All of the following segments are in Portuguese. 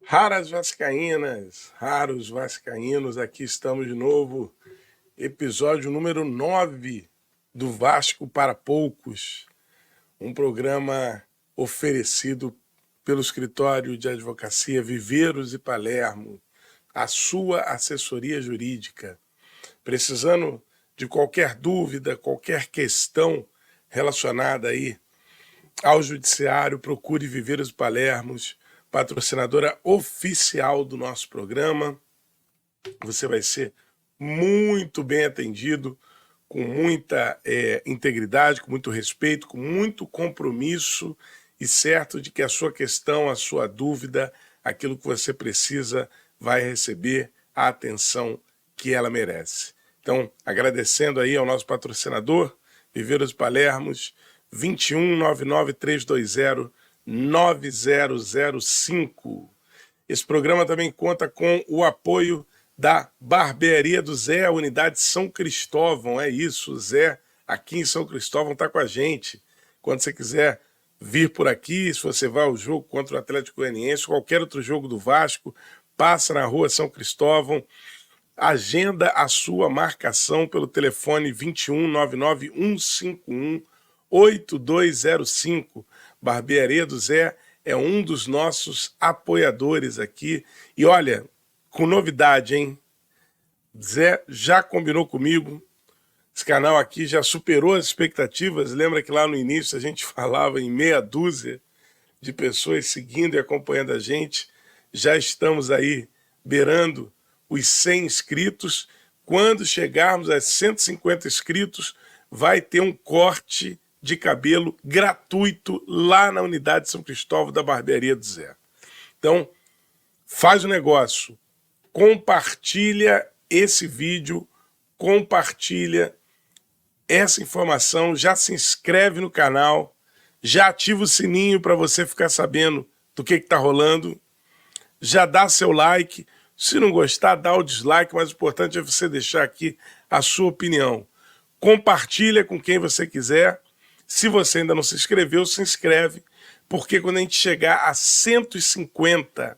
Raras vascaínas, raros vascaínos, aqui estamos de novo, episódio número 9 do Vasco para Poucos, um programa oferecido pelo escritório de advocacia Viveiros e Palermo, a sua assessoria jurídica. Precisando de qualquer dúvida, qualquer questão relacionada aí ao judiciário, procure Viveiros e Palermos, patrocinadora oficial do nosso programa. Você vai ser muito bem atendido, com muita integridade, com muito respeito, com muito compromisso e certo de que a sua questão, a sua dúvida, aquilo que você precisa, vai receber a atenção que ela merece. Então, agradecendo aí ao nosso patrocinador, Viveiros Palermos, 21 99 320 9005. Esse programa também conta com o apoio da Barbearia do Zé, a unidade São Cristóvão. É isso, o Zé aqui em São Cristóvão está com a gente. Quando você quiser vir por aqui, se você vai ao jogo contra o Atlético Goianiense, qualquer outro jogo do Vasco, passa na rua São Cristóvão, agenda a sua marcação pelo telefone 21 99 151 8205. Barbearia do Zé é um dos nossos apoiadores aqui. E olha, com novidade, hein? Zé já combinou comigo. Esse canal aqui já superou as expectativas. Lembra que lá no início a gente falava em meia dúzia de pessoas seguindo e acompanhando a gente. Já estamos aí beirando os 100 inscritos. Quando chegarmos a 150 inscritos, vai ter um corte de cabelo gratuito lá na unidade São Cristóvão da Barbearia do Zé. Então, faz o negócio, compartilha esse vídeo, compartilha essa informação, já se inscreve no canal, já ativa o sininho para você ficar sabendo do que está rolando, já dá seu like, se não gostar, dá o dislike, mas o importante é você deixar aqui a sua opinião. Compartilha com quem você quiser. Se você ainda não se inscreveu, se inscreve, porque quando a gente chegar a 150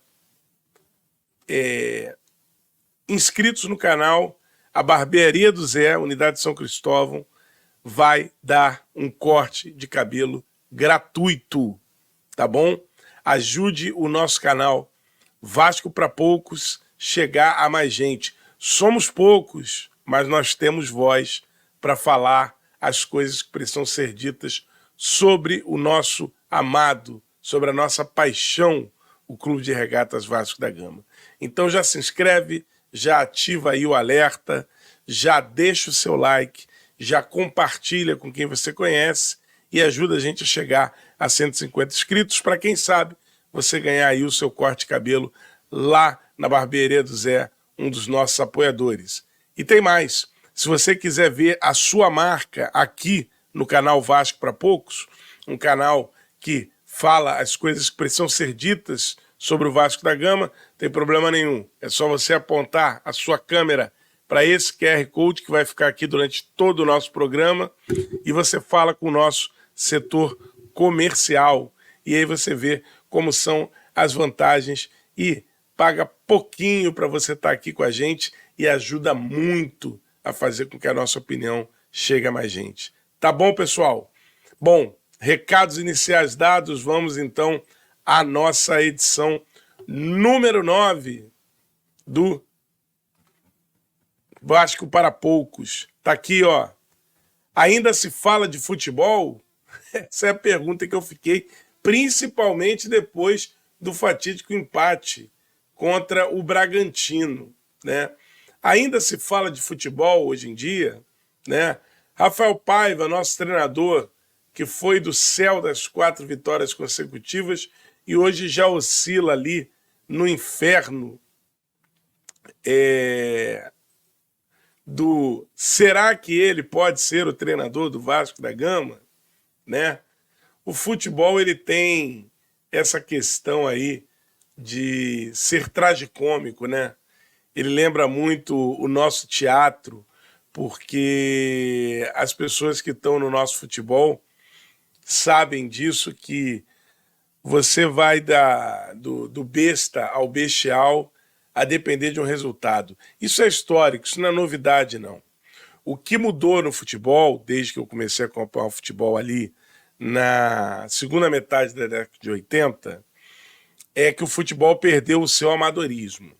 inscritos no canal, a Barbearia do Zé, unidade de São Cristóvão, vai dar um corte de cabelo gratuito, tá bom? Ajude o nosso canal Vasco para Poucos chegar a mais gente. Somos poucos, mas nós temos voz para falar as coisas que precisam ser ditas sobre o nosso amado, sobre a nossa paixão, o Clube de Regatas Vasco da Gama. Então já se inscreve, já ativa aí o alerta, já deixa o seu like, já compartilha com quem você conhece e ajuda a gente a chegar a 150 inscritos para quem sabe você ganhar aí o seu corte de cabelo lá na Barbearia do Zé, um dos nossos apoiadores. E tem mais. Se você quiser ver a sua marca aqui no canal Vasco para Poucos, um canal que fala as coisas que precisam ser ditas sobre o Vasco da Gama, não tem problema nenhum. É só você apontar a sua câmera para esse QR Code que vai ficar aqui durante todo o nosso programa e você fala com o nosso setor comercial. E aí você vê como são as vantagens e paga pouquinho para você estar aqui com a gente e ajuda muito a fazer com que a nossa opinião chegue a mais gente. Tá bom, pessoal? Bom, recados iniciais dados, vamos então à nossa edição número 9 do Vasco para Poucos. Tá aqui, ó. Ainda se fala de futebol? Essa é a pergunta que eu fiquei, principalmente depois do fatídico empate contra o Bragantino, né? Ainda se fala de futebol hoje em dia, né? Rafael Paiva, nosso treinador, que foi do céu das 4 vitórias consecutivas e hoje já oscila ali no inferno do será que ele pode ser o treinador do Vasco da Gama, né? O futebol ele tem essa questão aí de ser tragicômico, né? Ele lembra muito o nosso teatro, porque as pessoas que estão no nosso futebol sabem disso, que você vai do besta ao bestial a depender de um resultado. Isso é histórico, isso não é novidade, não. O que mudou no futebol, desde que eu comecei a acompanhar o futebol ali na segunda metade da década de 80, é que o futebol perdeu o seu amadorismo.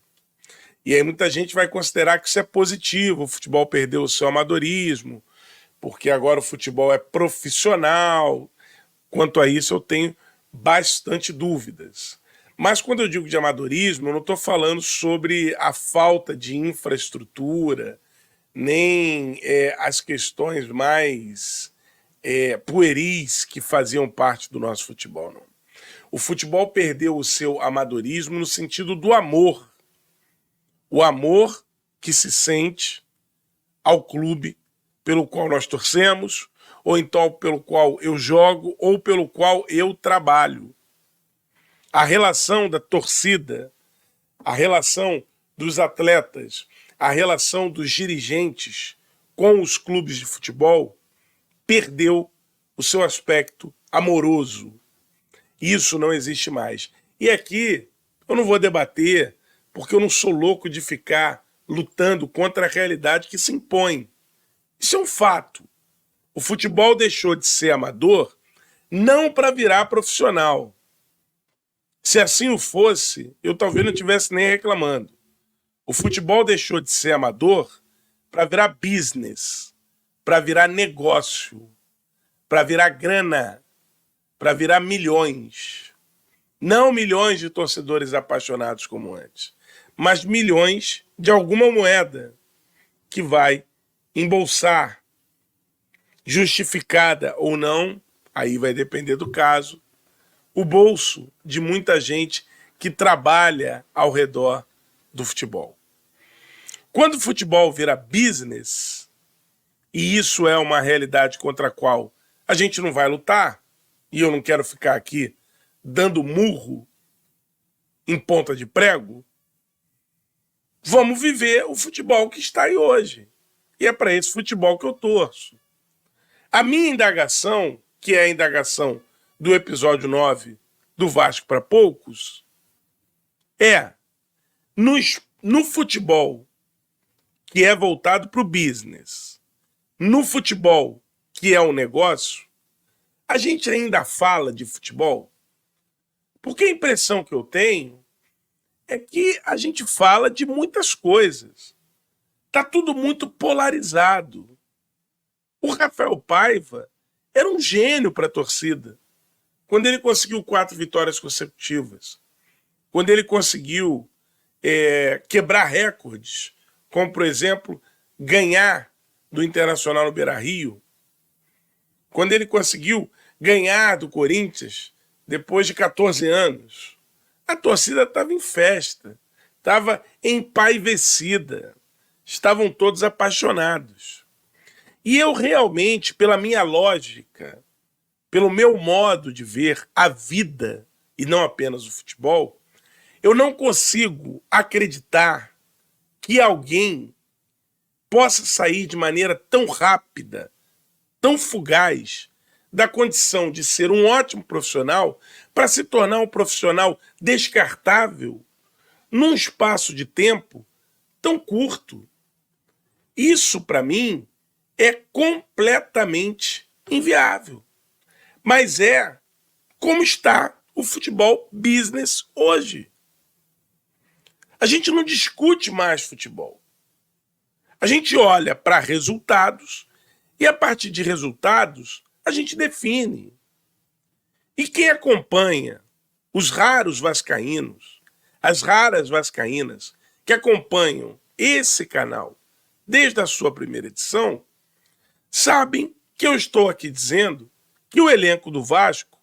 E aí muita gente vai considerar que isso é positivo, o futebol perdeu o seu amadorismo, porque agora o futebol é profissional. Quanto a isso eu tenho bastante dúvidas. Mas quando eu digo de amadorismo, eu não estou falando sobre a falta de infraestrutura, nem as questões mais pueris que faziam parte do nosso futebol, não. O futebol perdeu o seu amadorismo no sentido do amor. O amor que se sente ao clube pelo qual nós torcemos, ou então pelo qual eu jogo, ou pelo qual eu trabalho. A relação da torcida, a relação dos atletas, a relação dos dirigentes com os clubes de futebol perdeu o seu aspecto amoroso. Isso não existe mais. E aqui eu não vou debater, porque eu não sou louco de ficar lutando contra a realidade que se impõe. Isso é um fato. O futebol deixou de ser amador não para virar profissional. Se assim o fosse, eu talvez não estivesse nem reclamando. O futebol deixou de ser amador para virar business, para virar negócio, para virar grana, para virar milhões. Não milhões de torcedores apaixonados como antes, mas milhões de alguma moeda que vai embolsar, justificada ou não, aí vai depender do caso, o bolso de muita gente que trabalha ao redor do futebol. Quando o futebol vira business, e isso é uma realidade contra a qual a gente não vai lutar, e eu não quero ficar aqui dando murro em ponta de prego, vamos viver o futebol que está aí hoje. E é para esse futebol que eu torço. A minha indagação, que é a indagação do episódio 9 do Vasco para Poucos, é no futebol que é voltado para o business, no futebol que é um negócio, a gente ainda fala de futebol? Porque a impressão que eu tenho é que a gente fala de muitas coisas. Está tudo muito polarizado. O Rafael Paiva era um gênio para a torcida. Quando ele conseguiu 4 vitórias consecutivas, quando ele conseguiu quebrar recordes, como, por exemplo, ganhar do Internacional no Beira-Rio, quando ele conseguiu ganhar do Corinthians depois de 14 anos, a torcida estava em festa, estava empaivecida, estavam todos apaixonados. E eu realmente, pela minha lógica, pelo meu modo de ver a vida, e não apenas o futebol, eu não consigo acreditar que alguém possa sair de maneira tão rápida, tão fugaz, da condição de ser um ótimo profissional para se tornar um profissional descartável num espaço de tempo tão curto. Isso, para mim, é completamente inviável. Mas é como está o futebol business hoje. A gente não discute mais futebol. A gente olha para resultados e, a partir de resultados, a gente define. E quem acompanha os raros vascaínos, as raras vascaínas que acompanham esse canal desde a sua primeira edição, sabem que eu estou aqui dizendo que o elenco do Vasco,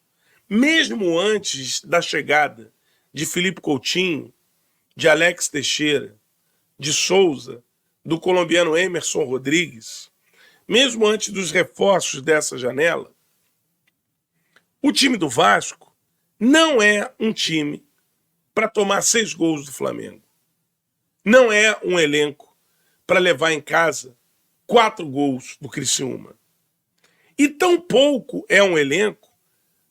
mesmo antes da chegada de Felipe Coutinho, de Alex Teixeira, de Souza, do colombiano Emerson Rodrigues, mesmo antes dos reforços dessa janela, o time do Vasco não é um time para tomar 6 gols do Flamengo. Não é um elenco para levar em casa 4 gols do Criciúma. E tampouco é um elenco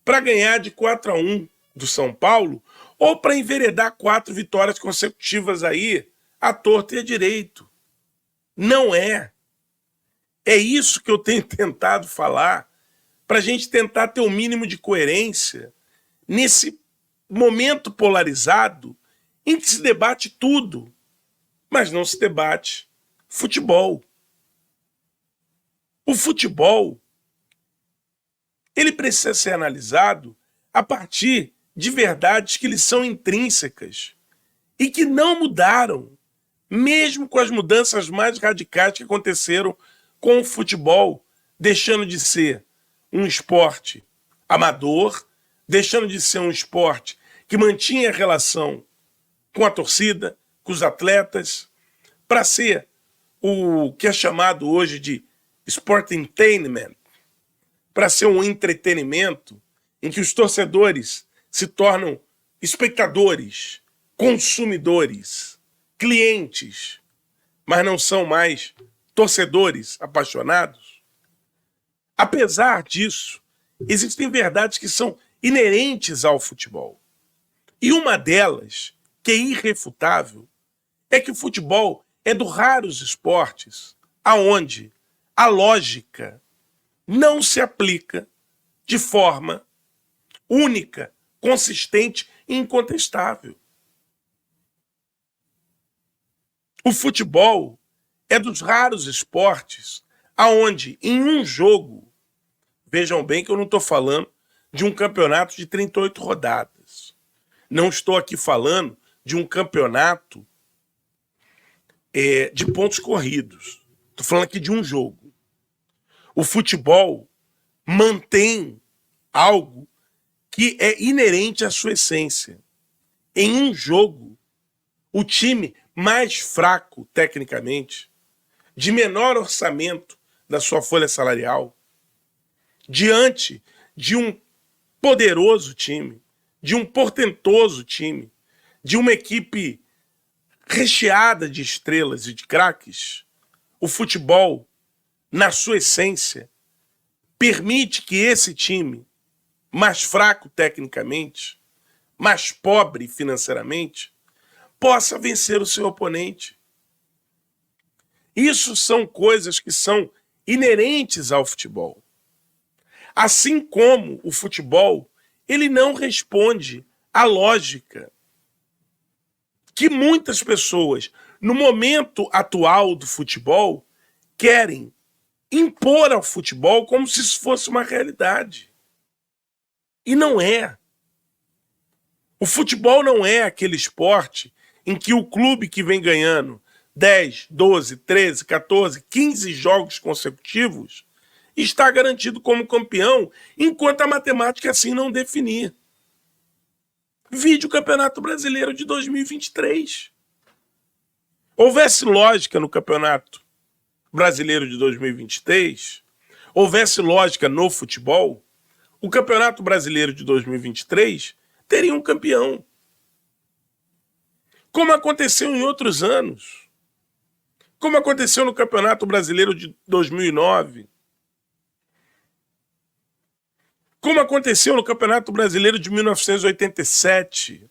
para ganhar de 4-1 do São Paulo, ou para enveredar 4 vitórias consecutivas aí, à torta e à direito. Não é. É isso que eu tenho tentado falar, para a gente tentar ter o mínimo de coerência nesse momento polarizado em que se debate tudo, mas não se debate futebol. O futebol, ele precisa ser analisado a partir de verdades que lhe são intrínsecas e que não mudaram, mesmo com as mudanças mais radicais que aconteceram com o futebol, deixando de ser um esporte amador, deixando de ser um esporte que mantinha relação com a torcida, com os atletas, para ser o que é chamado hoje de sportainment, para ser um entretenimento em que os torcedores se tornam espectadores, consumidores, clientes, mas não são mais torcedores apaixonados. Apesar disso, existem verdades que são inerentes ao futebol. E uma delas, que é irrefutável, é que o futebol é dos raros esportes aonde a lógica não se aplica de forma única, consistente e incontestável. O futebol é dos raros esportes aonde, em um jogo, vejam bem que eu não estou falando de um campeonato de 38 rodadas. Não estou aqui falando de um campeonato de pontos corridos. Estou falando aqui de um jogo. O futebol mantém algo que é inerente à sua essência. Em um jogo, o time mais fraco, tecnicamente, de menor orçamento da sua folha salarial, diante de um poderoso time, de um portentoso time, de uma equipe recheada de estrelas e de craques, o futebol, na sua essência, permite que esse time, mais fraco tecnicamente, mais pobre financeiramente, possa vencer o seu oponente. Isso são coisas que são inerentes ao futebol. Assim como o futebol, ele não responde à lógica que muitas pessoas, no momento atual do futebol, querem impor ao futebol como se isso fosse uma realidade. E não é. O futebol não é aquele esporte em que o clube que vem ganhando 10, 12, 13, 14, 15 jogos consecutivos está garantido como campeão, enquanto a matemática assim não definir. Vide o Campeonato Brasileiro de 2023. Houvesse lógica no Campeonato Brasileiro de 2023, houvesse lógica no futebol, o Campeonato Brasileiro de 2023 teria um campeão. Como aconteceu em outros anos. Como aconteceu no Campeonato Brasileiro de 2009. Como aconteceu no Campeonato Brasileiro de 1987.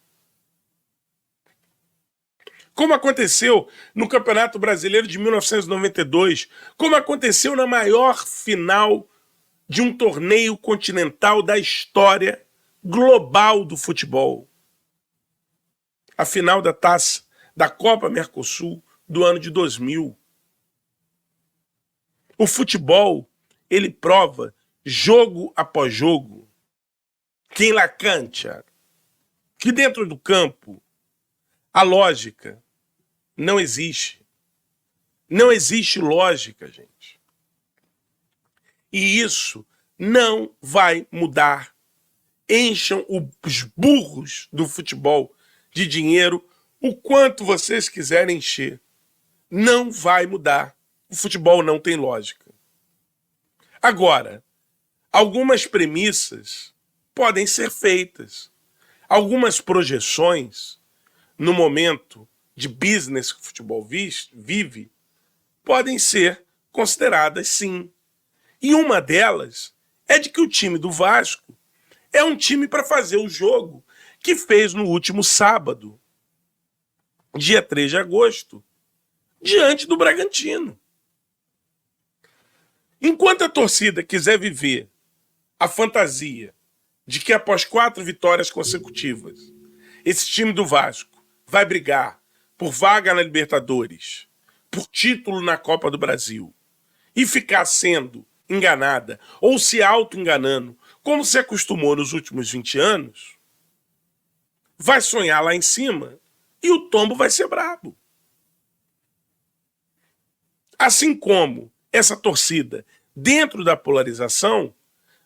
Como aconteceu no Campeonato Brasileiro de 1992. Como aconteceu na maior final de um torneio continental da história global do futebol. A final da taça da Copa Mercosul do ano de 2000. O futebol, ele prova jogo após jogo, que em la cancha, que dentro do campo, a lógica não existe. Não existe lógica, gente. E isso não vai mudar. Encham os burros do futebol de dinheiro o quanto vocês quiserem encher. Não vai mudar. O futebol não tem lógica. Agora, algumas premissas podem ser feitas. Algumas projeções, no momento de business que o futebol vive, podem ser consideradas sim. E uma delas é de que o time do Vasco é um time para fazer o jogo que fez no último sábado, dia 3 de agosto, diante do Bragantino. Enquanto a torcida quiser viver a fantasia de que após 4 vitórias consecutivas, esse time do Vasco vai brigar por vaga na Libertadores, por título na Copa do Brasil, e ficar sendo enganada ou se auto-enganando, como se acostumou nos últimos 20 anos, vai sonhar lá em cima e o tombo vai ser brabo. Assim como essa torcida, dentro da polarização,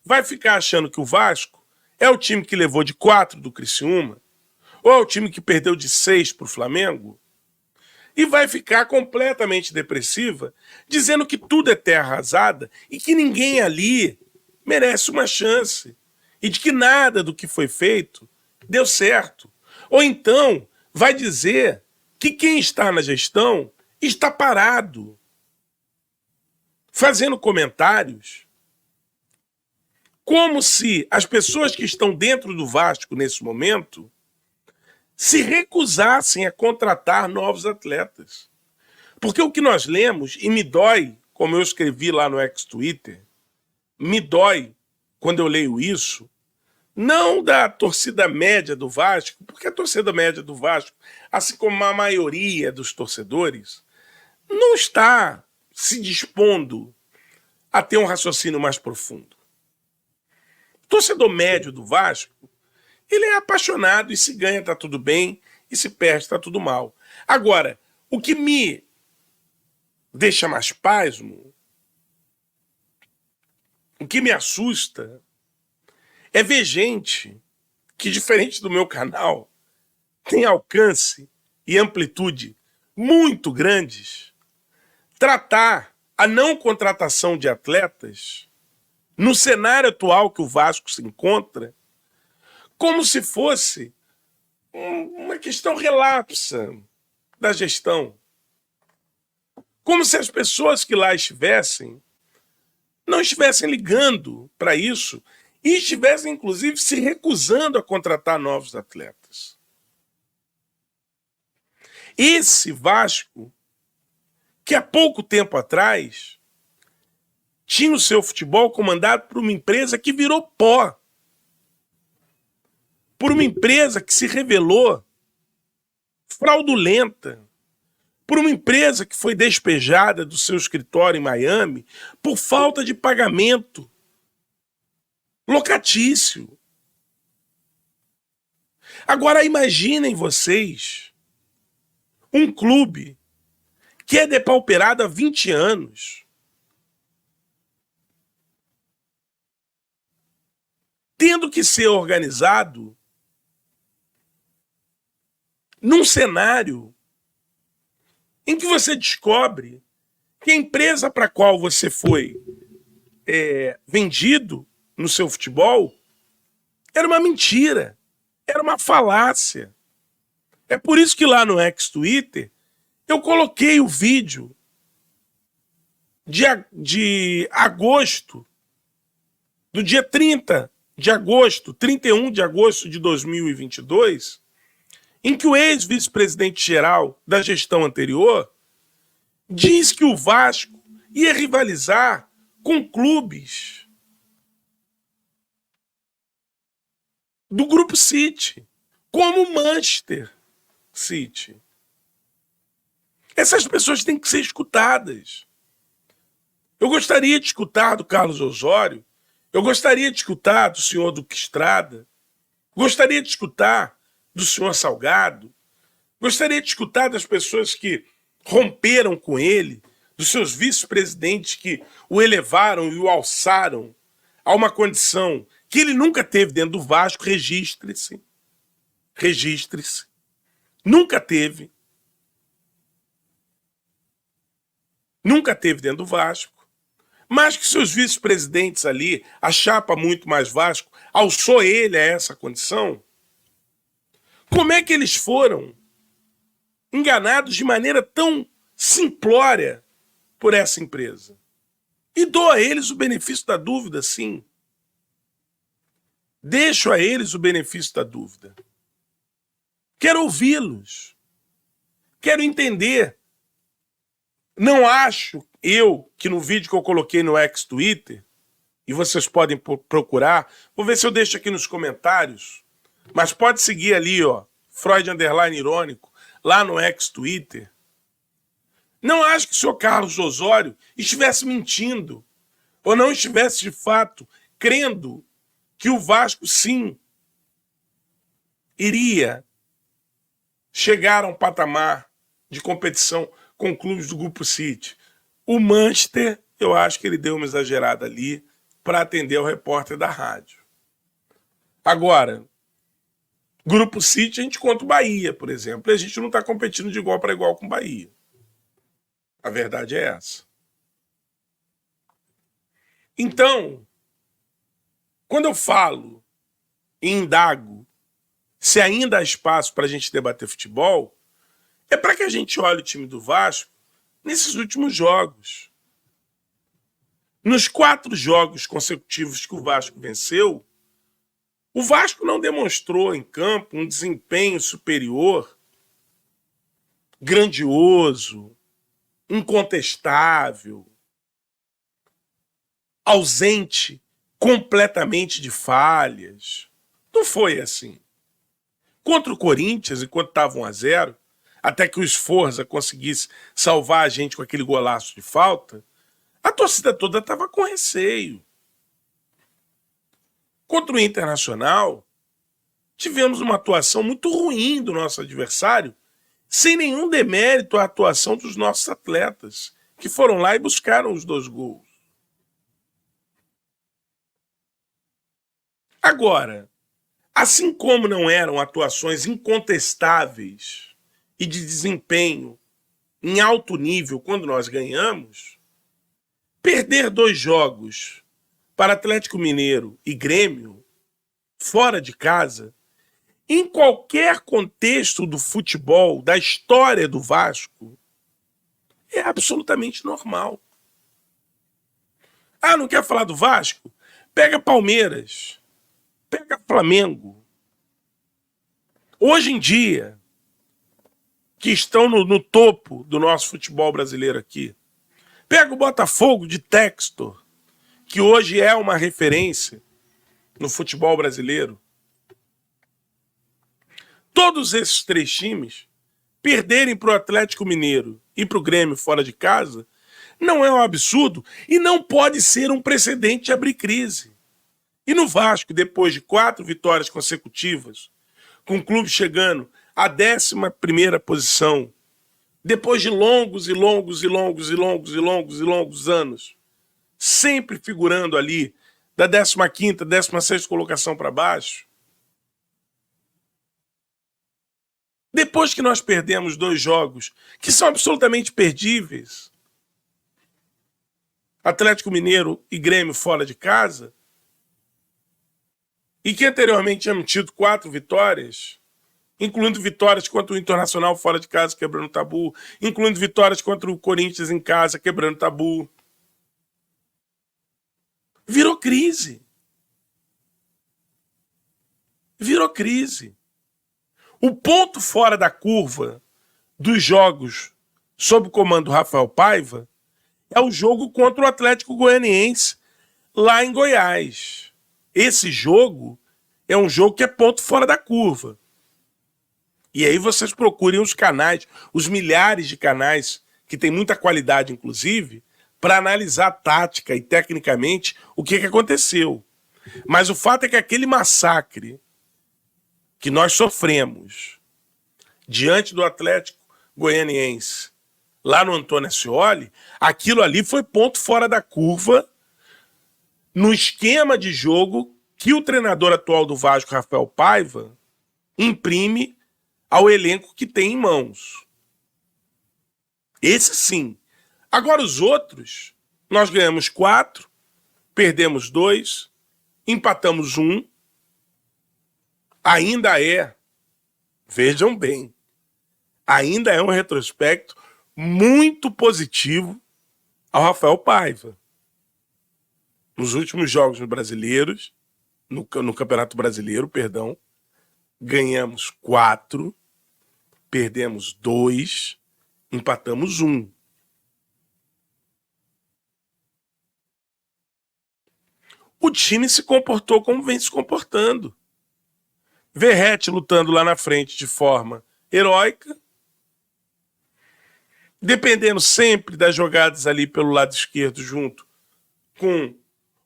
vai ficar achando que o Vasco é o time que levou de 4 do Criciúma, ou é o time que perdeu de 6 para o Flamengo, e vai ficar completamente depressiva, dizendo que tudo é terra arrasada e que ninguém ali merece uma chance, e de que nada do que foi feito deu certo. Ou então vai dizer que quem está na gestão está parado, fazendo comentários como se as pessoas que estão dentro do Vasco nesse momento se recusassem a contratar novos atletas. Porque o que nós lemos, e me dói, como eu escrevi lá no ex-Twitter, me dói quando eu leio isso, não da torcida média do Vasco, porque a torcida média do Vasco, assim como a maioria dos torcedores, não está se dispondo a ter um raciocínio mais profundo. O torcedor médio do Vasco, ele é apaixonado e se ganha está tudo bem e se perde está tudo mal. Agora, o que me deixa mais pasmo, o que me assusta, é ver gente que, diferente do meu canal, tem alcance e amplitude muito grandes, tratar a não contratação de atletas no cenário atual que o Vasco se encontra como se fosse uma questão relapsa da gestão. Como se as pessoas que lá estivessem não estivessem ligando para isso e estivessem, inclusive, se recusando a contratar novos atletas. Esse Vasco, que há pouco tempo atrás tinha o seu futebol comandado por uma empresa que virou pó, por uma empresa que se revelou fraudulenta, por uma empresa que foi despejada do seu escritório em Miami por falta de pagamento locatício. Agora imaginem vocês um clube que é depauperado há 20 anos, tendo que ser organizado num cenário em que você descobre que a empresa para a qual você foi vendido no seu futebol era uma mentira, era uma falácia. É por isso que lá no ex-Twitter eu coloquei o vídeo de agosto, do dia 30 de agosto, 31 de agosto de 2022, em que o ex-vice-presidente-geral da gestão anterior diz que o Vasco ia rivalizar com clubes do Grupo City, como o Manchester City. Essas pessoas têm que ser escutadas. Eu gostaria de escutar do Carlos Osório, eu gostaria de escutar do senhor Duque Estrada, gostaria de escutar do senhor Salgado, gostaria de escutar das pessoas que romperam com ele, dos seus vice-presidentes que o elevaram e o alçaram a uma condição que ele nunca teve dentro do Vasco. Registre-se. Registre-se. Nunca teve. Nunca teve dentro do Vasco. Mas que seus vice-presidentes ali, a chapa muito mais Vasco, alçou ele a essa condição. Como é que eles foram enganados de maneira tão simplória por essa empresa? E dou a eles o benefício da dúvida, sim. Deixo a eles o benefício da dúvida. Quero ouvi-los. Quero entender. Não acho que no vídeo que eu coloquei no ex-Twitter, e vocês podem procurar, vou ver se eu deixo aqui nos comentários, mas pode seguir ali, ó, Freud _ irônico, lá no ex-Twitter. Não acho que o senhor Carlos Osório estivesse mentindo, ou não estivesse, de fato, crendo que o Vasco, sim, iria chegar a um patamar de competição com clubes do Grupo City. O Manchester, eu acho que ele deu uma exagerada ali para atender ao repórter da rádio. Agora, Grupo City, a gente conta o Bahia, por exemplo, e a gente não está competindo de igual para igual com o Bahia. A verdade é essa. Então, quando eu falo e indago se ainda há espaço para a gente debater futebol, é para que a gente olhe o time do Vasco nesses últimos jogos. Nos 4 jogos consecutivos que o Vasco venceu, o Vasco não demonstrou em campo um desempenho superior, grandioso, incontestável, ausente completamente de falhas. Não foi assim. Contra o Corinthians, enquanto estava 1-0, até que o Sforza conseguisse salvar a gente com aquele golaço de falta, a torcida toda estava com receio. Contra o Internacional, tivemos uma atuação muito ruim do nosso adversário, sem nenhum demérito à atuação dos nossos atletas, que foram lá e buscaram os 2 gols. Agora, assim como não eram atuações incontestáveis e de desempenho em alto nível quando nós ganhamos, perder 2 jogos para Atlético Mineiro e Grêmio, fora de casa, em qualquer contexto do futebol, da história do Vasco, é absolutamente normal. Ah, não quer falar do Vasco? Pega Palmeiras, pega Flamengo. Hoje em dia, que estão no topo do nosso futebol brasileiro aqui, pega o Botafogo de Textor, que hoje é uma referência no futebol brasileiro. Todos esses 3 times perderem para o Atlético Mineiro e para o Grêmio fora de casa não é um absurdo e não pode ser um precedente de abrir crise. E no Vasco, depois de 4 vitórias consecutivas, com o clube chegando à 11ª posição, depois de longos anos, sempre figurando ali da 15ª, 16ª colocação para baixo. Depois que nós perdemos 2 jogos que são absolutamente perdíveis, Atlético Mineiro e Grêmio fora de casa, e que anteriormente tínhamos tido 4 vitórias, incluindo vitórias contra o Internacional fora de casa, quebrando o tabu, incluindo vitórias contra o Corinthians em casa, quebrando o tabu. Virou crise. Virou crise. O ponto fora da curva dos jogos sob o comando do Rafael Paiva é o jogo contra o Atlético Goianiense lá em Goiás. Esse jogo é um jogo que é ponto fora da curva. E aí vocês procurem os canais, os milhares de canais, que tem muita qualidade, inclusive, para analisar tática e tecnicamente o que aconteceu. Mas o fato é que aquele massacre que nós sofremos diante do Atlético Goianiense, lá no Antônio Ascioli, aquilo ali foi ponto fora da curva no esquema de jogo que o treinador atual do Vasco, Rafael Paiva, imprime ao elenco que tem em mãos. Esse sim. Agora os outros, nós ganhamos 4, perdemos 2, empatamos 1. Ainda é, vejam bem, ainda é um retrospecto muito positivo ao Rafael Paiva. Nos últimos jogos no Campeonato Brasileiro, ganhamos 4, Perdemos 2, empatamos 1. O time se comportou como vem se comportando. Verratti lutando lá na frente de forma heróica, dependendo sempre das jogadas ali pelo lado esquerdo, junto com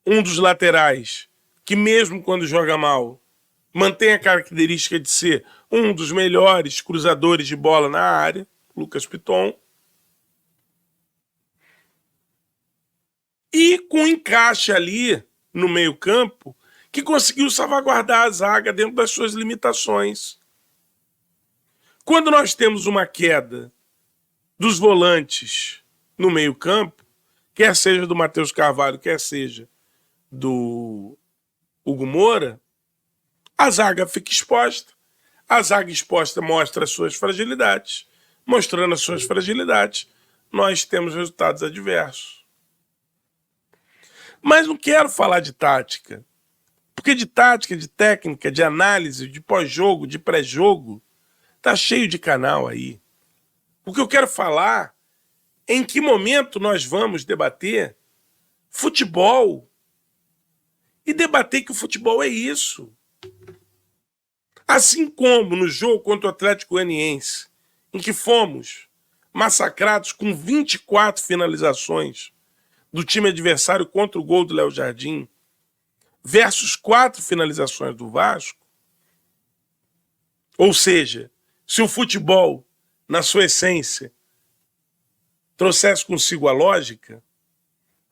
um dos laterais, que mesmo quando joga mal, mantém a característica de ser um dos melhores cruzadores de bola na área, Lucas Piton. E com encaixe ali no meio-campo, que conseguiu salvaguardar a zaga dentro das suas limitações. Quando nós temos uma queda dos volantes no meio-campo, quer seja do Matheus Carvalho, quer seja do Hugo Moura, a zaga fica exposta. A zaga exposta mostra as suas fragilidades. Mostrando as suas fragilidades, nós temos resultados adversos. Mas não quero falar de tática, porque de tática, de técnica, de análise, de pós-jogo, de pré-jogo, tá cheio de canal aí. O que eu quero falar é em que momento nós vamos debater futebol e debater que o futebol é isso. Assim como no jogo contra o Atlético Goianiense, em que fomos massacrados com 24 finalizações do time adversário contra o gol do Léo Jardim, versus 4 finalizações do Vasco. Ou seja, se o futebol, na sua essência, trouxesse consigo a lógica,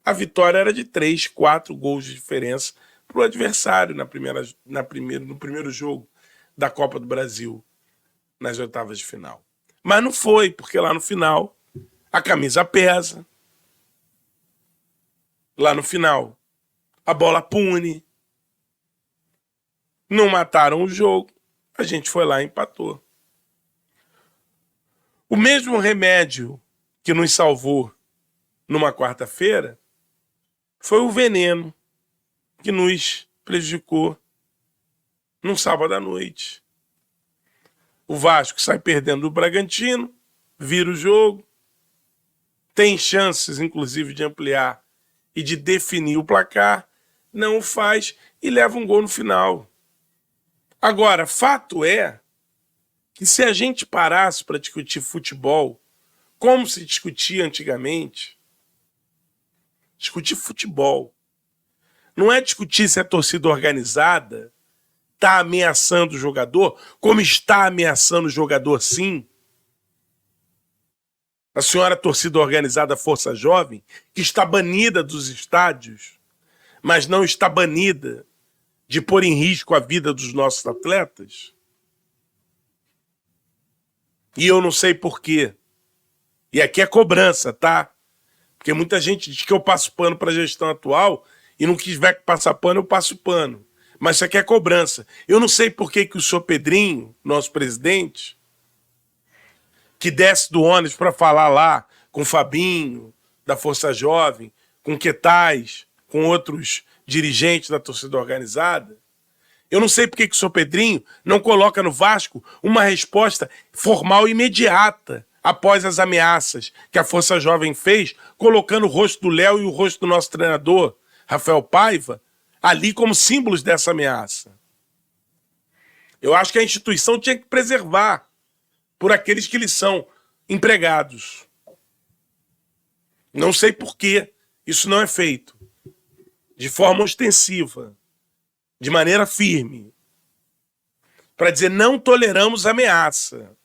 a vitória era de 3, 4 gols de diferença para o adversário no primeiro jogo da Copa do Brasil, nas oitavas de final. Mas não foi, porque lá no final a camisa pesa. Lá no final a bola pune. Não mataram o jogo, a gente foi lá e empatou. O mesmo remédio que nos salvou numa quarta-feira foi o veneno que nos prejudicou num sábado à noite. O Vasco sai perdendo do Bragantino, vira o jogo, tem chances, inclusive, de ampliar e de definir o placar, não o faz e leva um gol no final. Agora, fato é que se a gente parasse para discutir futebol, como se discutia antigamente, discutir futebol não é discutir se a torcida organizada está ameaçando o jogador, como está ameaçando o jogador, sim. A senhora torcida organizada Força Jovem, que está banida dos estádios, mas não está banida de pôr em risco a vida dos nossos atletas. E eu não sei por quê. E aqui é cobrança, tá? Porque muita gente diz que eu passo pano para a gestão atual e não quiser que passar pano, eu passo pano. Mas isso aqui é cobrança. Eu não sei por que o senhor Pedrinho, nosso presidente, que desce do ônibus para falar lá com o Fabinho, da Força Jovem, com Quetais, com outros dirigentes da torcida organizada, eu não sei por que o senhor Pedrinho não coloca no Vasco uma resposta formal e imediata após as ameaças que a Força Jovem fez, colocando o rosto do Léo e o rosto do nosso treinador, Rafael Paiva, ali como símbolos dessa ameaça. Eu acho que a instituição tinha que preservar por aqueles que lhes são empregados. Não sei por que isso não é feito de forma ostensiva, de maneira firme, para dizer não toleramos ameaça.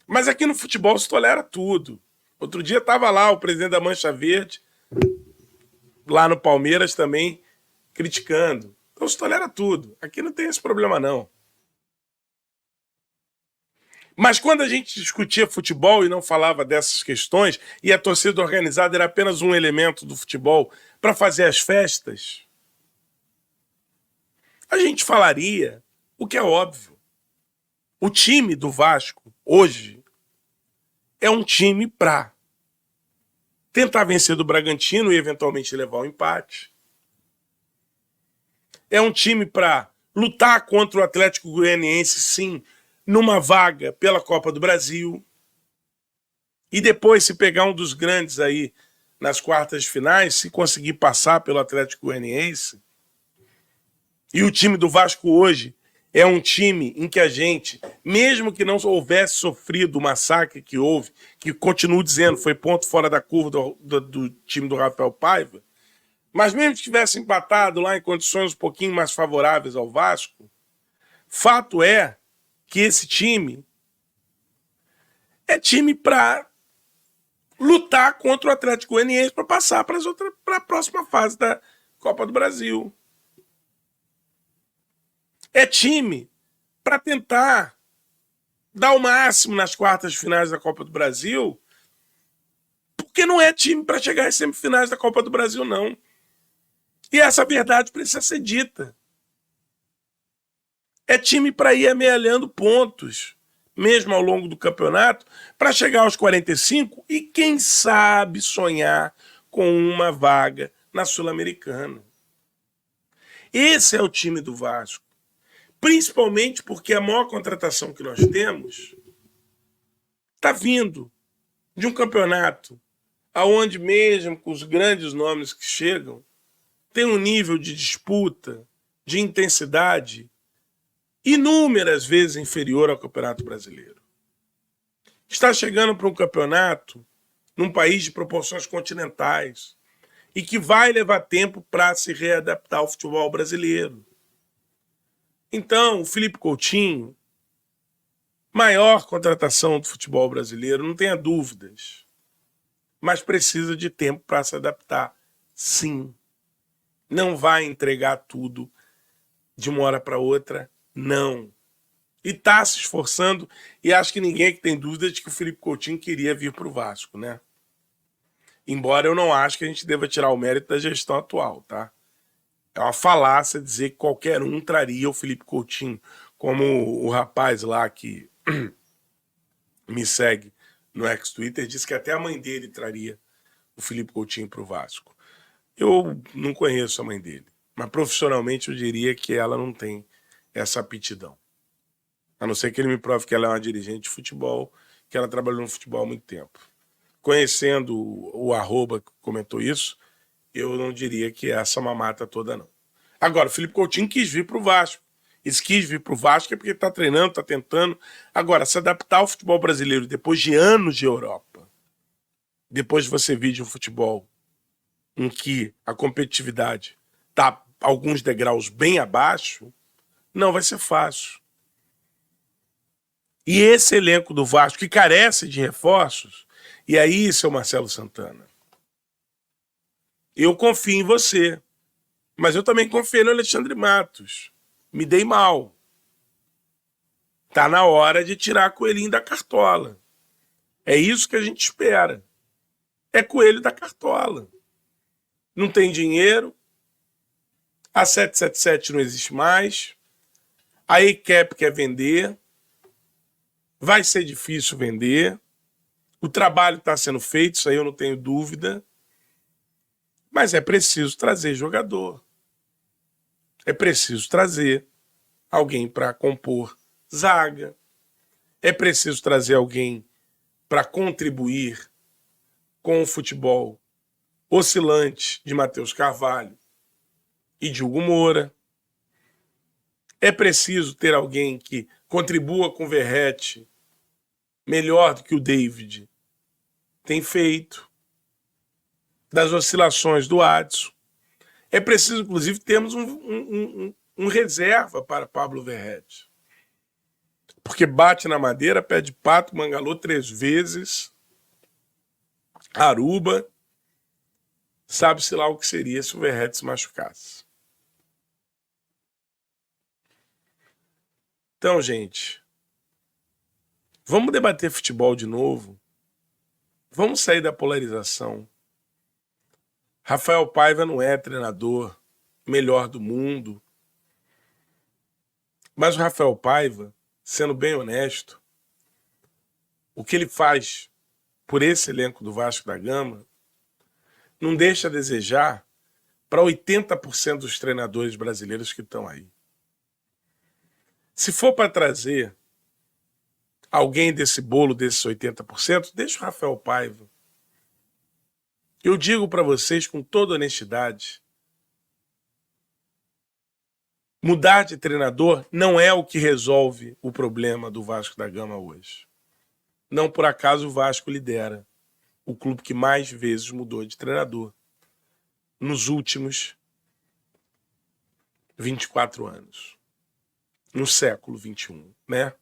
Mas aqui no futebol se tolera tudo. Outro dia estava lá o presidente da Mancha Verde, lá no Palmeiras também, criticando. Então se tolera tudo. Aqui não tem esse problema, não. Mas quando a gente discutia futebol e não falava dessas questões, e a torcida organizada era apenas um elemento do futebol para fazer as festas, a gente falaria o que é óbvio. O time do Vasco, hoje, é um time para tentar vencer do Bragantino e eventualmente levar o empate. É um time para lutar contra o Atlético Goianiense, sim, numa vaga pela Copa do Brasil. E depois, se pegar um dos grandes aí nas quartas de finais, se conseguir passar pelo Atlético Goianiense, e o time do Vasco hoje é um time em que a gente, mesmo que não houvesse sofrido o massacre que houve, que continuo dizendo, foi ponto fora da curva do time do Rafael Paiva, mas mesmo que tivesse empatado lá em condições um pouquinho mais favoráveis ao Vasco, fato é que esse time é time para lutar contra o Atlético Goianiense para passar para a próxima fase da Copa do Brasil. É time para tentar dar o máximo nas quartas de finais da Copa do Brasil, porque não é time para chegar às semifinais da Copa do Brasil, não. E essa verdade precisa ser dita. É time para ir amealhando pontos, mesmo ao longo do campeonato, para chegar aos 45 e, quem sabe, sonhar com uma vaga na Sul-Americana. Esse é o time do Vasco. Principalmente porque a maior contratação que nós temos está vindo de um campeonato onde, mesmo com os grandes nomes que chegam, tem um nível de disputa, de intensidade, inúmeras vezes inferior ao Campeonato Brasileiro. Está chegando para um campeonato num país de proporções continentais e que vai levar tempo para se readaptar ao futebol brasileiro. Então, o Felipe Coutinho, maior contratação do futebol brasileiro, não tenha dúvidas, mas precisa de tempo para se adaptar. Sim. Não vai entregar tudo de uma hora para outra, não. E está se esforçando, e acho que ninguém que tem dúvida de que o Felipe Coutinho queria vir para o Vasco, né? Embora eu não acho que a gente deva tirar o mérito da gestão atual, tá? É uma falácia dizer que qualquer um traria o Felipe Coutinho, como o rapaz lá que me segue no ex-Twitter disse que até a mãe dele traria o Felipe Coutinho para o Vasco. Eu não conheço a mãe dele, mas profissionalmente eu diria que ela não tem essa aptidão. A não ser que ele me prove que ela é uma dirigente de futebol, que ela trabalhou no futebol há muito tempo. Conhecendo o arroba que comentou isso, eu não diria que é essa mamata toda, não. Agora, o Felipe Coutinho quis vir para o Vasco. Ele quis vir para o Vasco é porque está treinando, está tentando. Agora, se adaptar ao futebol brasileiro depois de anos de Europa, depois de você vir de um futebol em que a competitividade está alguns degraus bem abaixo, não vai ser fácil. E esse elenco do Vasco, que carece de reforços, e aí, seu Marcelo Santana, eu confio em você, mas eu também confio no Alexandre Matos. Me dei mal. Tá na hora de tirar coelhinho da cartola. É isso que a gente espera. É coelho da cartola. Não tem dinheiro, a 777 não existe mais, a ECAP quer vender, vai ser difícil vender, o trabalho está sendo feito, isso aí eu não tenho dúvida, mas é preciso trazer jogador. É preciso trazer alguém para compor zaga. É preciso trazer alguém para contribuir com o futebol oscilante de Matheus Carvalho e de Hugo Moura. É preciso ter alguém que contribua com o Verratti melhor do que o David tem feito, das oscilações do Adson. É preciso, inclusive, termos um reserva para Pablo Verratti. Porque bate na madeira, pé de pato, Mangalô 3 vezes, Aruba, sabe-se lá o que seria se o Verratti se machucasse. Então, gente, vamos debater futebol de novo. Vamos sair da polarização. Rafael Paiva não é treinador melhor do mundo. Mas o Rafael Paiva, sendo bem honesto, o que ele faz por esse elenco do Vasco da Gama não deixa a desejar para 80% dos treinadores brasileiros que estão aí. Se for para trazer alguém desse bolo, desses 80%, deixa o Rafael Paiva. Eu digo para vocês com toda honestidade, mudar de treinador não é o que resolve o problema do Vasco da Gama hoje. Não por acaso o Vasco lidera o clube que mais vezes mudou de treinador nos últimos 24 anos, no século XXI, né?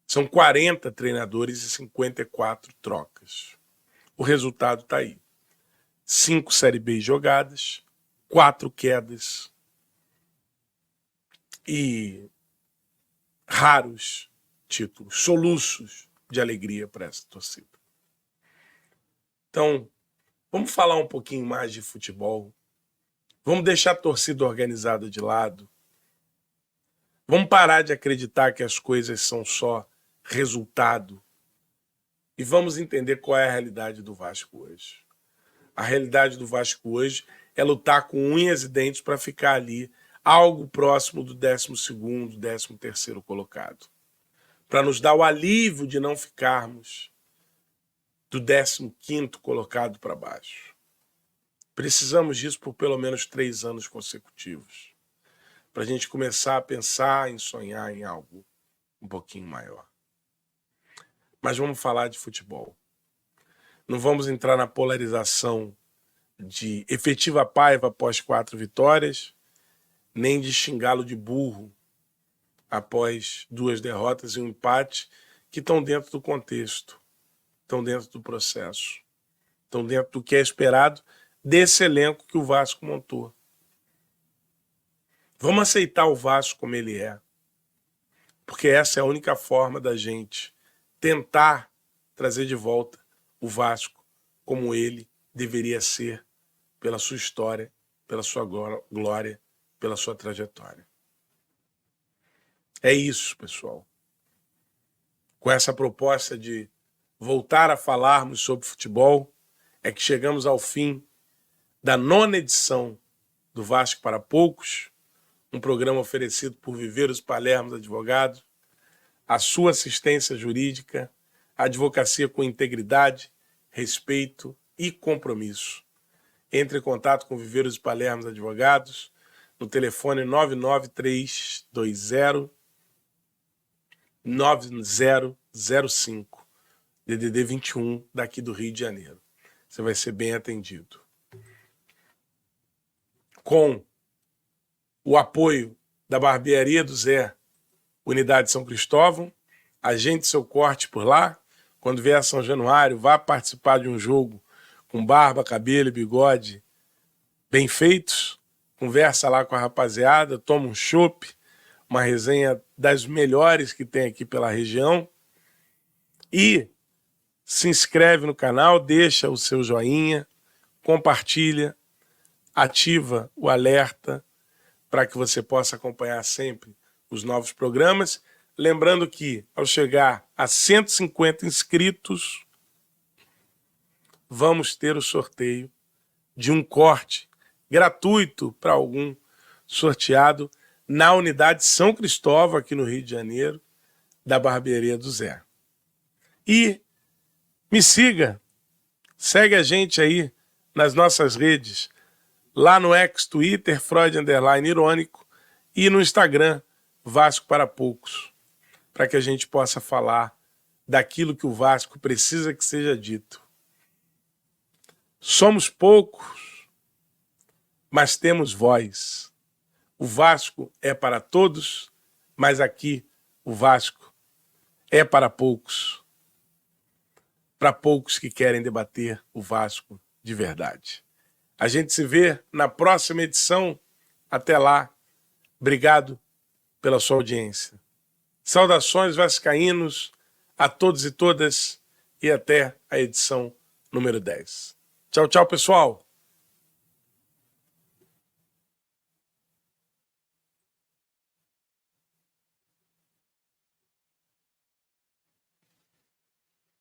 São 40 treinadores e 54 trocas. O resultado está aí. 5 Série B jogadas, 4 quedas e raros títulos, soluços de alegria para essa torcida. Então, vamos falar um pouquinho mais de futebol. Vamos deixar a torcida organizada de lado. Vamos parar de acreditar que as coisas são só resultado. E vamos entender qual é a realidade do Vasco hoje. A realidade do Vasco hoje é lutar com unhas e dentes para ficar ali, algo próximo do 12º, 13º colocado. Para nos dar o alívio de não ficarmos do 15º colocado para baixo. Precisamos disso por pelo menos 3 anos consecutivos. Para a gente começar a pensar em sonhar em algo um pouquinho maior. Mas vamos falar de futebol. Não vamos entrar na polarização de efetiva Paiva após 4 vitórias, nem de xingá-lo de burro após 2 derrotas e um empate, que estão dentro do contexto, estão dentro do processo, estão dentro do que é esperado desse elenco que o Vasco montou. Vamos aceitar o Vasco como ele é, porque essa é a única forma da gente tentar trazer de volta o Vasco como ele deveria ser, pela sua história, pela sua glória, pela sua trajetória. É isso, pessoal. Com essa proposta de voltar a falarmos sobre futebol, é que chegamos ao fim da 9ª edição do Vasco para Poucos, um programa oferecido por Viveiros Palermo Advogados, a sua assistência jurídica, advocacia com integridade, respeito e compromisso. Entre em contato com Viveiros Palermo Advogados no telefone 99320-9005, DDD 21, daqui do Rio de Janeiro. Você vai ser bem atendido. Com o apoio da Barbearia do Zé, Unidade São Cristóvão, agende seu corte por lá. Quando vier a São Januário, vá participar de um jogo com barba, cabelo e bigode bem feitos. Conversa lá com a rapaziada, toma um chopp, uma resenha das melhores que tem aqui pela região. E se inscreve no canal, deixa o seu joinha, compartilha, ativa o alerta para que você possa acompanhar sempre os novos programas. Lembrando que, ao chegar a 150 inscritos, vamos ter o sorteio de um corte gratuito para algum sorteado na Unidade São Cristóvão, aqui no Rio de Janeiro, da Barbearia do Zé. E me siga, segue a gente aí nas nossas redes, lá no ex-Twitter, Freud_Irônico, e no Instagram, Vasco para Poucos, para que a gente possa falar daquilo que o Vasco precisa que seja dito. Somos poucos, mas temos voz. O Vasco é para todos, mas aqui o Vasco é para poucos. Para poucos que querem debater o Vasco de verdade. A gente se vê na próxima edição. Até lá. Obrigado pela sua audiência. Saudações vascaínos a todos e todas e até a edição número 10. Tchau, tchau, pessoal.